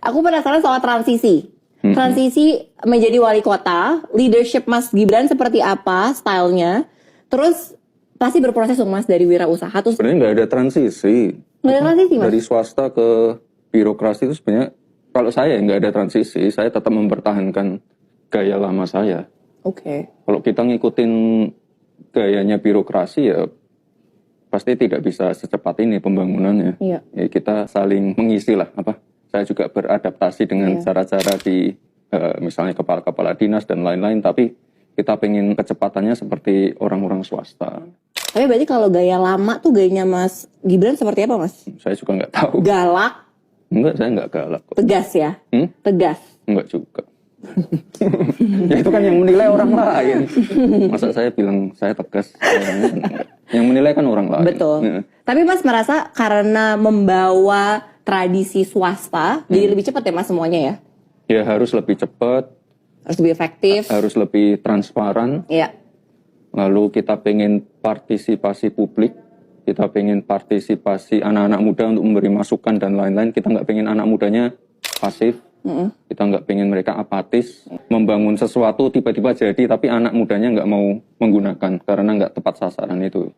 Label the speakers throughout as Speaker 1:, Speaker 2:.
Speaker 1: Aku penasaran soal transisi. Transisi menjadi wali kota, leadership Mas Gibran seperti apa stylenya? Terus pasti berproses dong Mas dari wirausaha. Terus
Speaker 2: Sebenarnya nggak ada transisi.
Speaker 1: nggak ada transisi Mas?
Speaker 2: Dari swasta ke birokrasi itu sebenarnya, kalau saya nggak ada transisi, saya tetap mempertahankan gaya lama saya.
Speaker 1: Oke.
Speaker 2: Kalau kita ngikutin gayanya birokrasi ya pasti tidak bisa secepat ini pembangunannya.
Speaker 1: Iya.
Speaker 2: Ya, kita saling mengisi lah. Saya juga beradaptasi dengan cara-cara di misalnya kepala-kepala dinas dan lain-lain, tapi kita pengen kecepatannya seperti orang-orang swasta.
Speaker 1: Tapi berarti kalau gaya lama tuh gayanya Mas Gibran seperti apa Mas?
Speaker 2: Saya juga nggak tahu.
Speaker 1: Galak,
Speaker 2: Enggak, saya nggak galak kok.
Speaker 1: tegas ya? Tegas.
Speaker 2: Enggak juga. Ya itu kan yang menilai orang lain. Masa saya bilang saya tegas? Yang menilai kan orang lain.
Speaker 1: Betul.
Speaker 2: Ya.
Speaker 1: Tapi Mas merasa karena membawa tradisi swasta, jadi lebih cepat ya Mas semuanya ya?
Speaker 2: Ya harus lebih cepat,
Speaker 1: Harus lebih efektif.
Speaker 2: harus lebih transparan.
Speaker 1: Iya.
Speaker 2: Lalu kita pengen partisipasi publik, kita pengen partisipasi anak-anak muda untuk memberi masukan dan lain-lain. Kita nggak pengen anak mudanya pasif, kita nggak pengen mereka apatis, membangun sesuatu tiba-tiba jadi, tapi anak mudanya nggak mau menggunakan karena nggak tepat sasaran itu.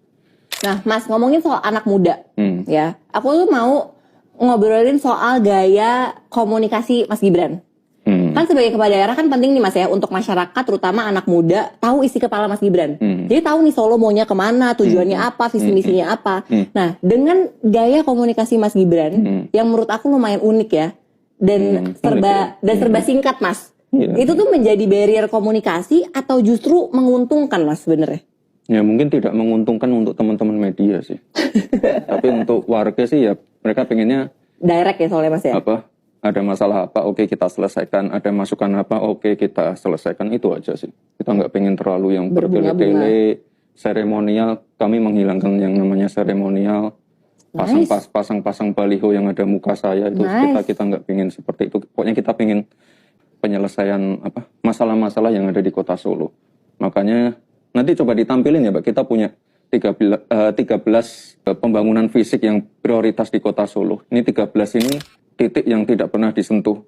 Speaker 1: Nah, Mas ngomongin soal anak muda, ya, aku tuh mau ngobrolin soal gaya komunikasi Mas Gibran. Kan sebagai kepala daerah kan penting nih Mas ya, untuk masyarakat terutama anak muda tahu isi kepala Mas Gibran. Jadi tahu nih Solo maunya kemana, tujuannya apa, visi misinya apa. Nah, dengan gaya komunikasi Mas Gibran yang menurut aku lumayan unik ya, dan serba singkat Mas. Itu tuh menjadi barrier komunikasi atau justru menguntungkan Mas sebenarnya?
Speaker 2: Ya mungkin tidak menguntungkan untuk teman-teman media sih. Tapi untuk warga sih ya mereka pengennya
Speaker 1: direct ya soalnya Mas ya.
Speaker 2: Ada masalah apa, oke kita selesaikan. Ada masukan apa, oke kita selesaikan. Itu aja sih. Kita nggak pengen terlalu yang bertele-tele, seremonial. Kami menghilangkan yang namanya seremonial. Pasang baliho yang ada muka saya itu kita nggak pengen seperti itu. Pokoknya kita pengen penyelesaian masalah-masalah yang ada di Kota Solo. Makanya nanti coba ditampilin ya Mbak, kita punya 13 pembangunan fisik yang prioritas di Kota Solo. Ini 13 ini titik yang tidak pernah disentuh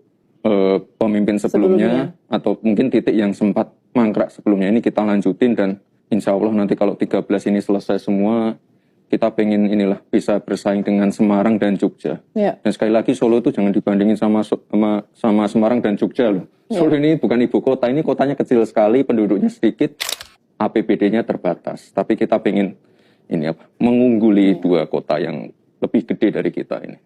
Speaker 2: pemimpin sebelumnya, atau mungkin titik yang sempat mangkrak sebelumnya. Ini kita lanjutin dan insya Allah nanti kalau 13 ini selesai semua, kita pengen bisa bersaing dengan Semarang dan Jogja. Dan sekali lagi Solo itu jangan dibandingin sama Semarang dan Jogja loh. Solo ini bukan ibu kota, ini kotanya kecil sekali, penduduknya sedikit, APBD-nya terbatas. Tapi kita pengen mengungguli dua kota yang lebih gede dari kita ini.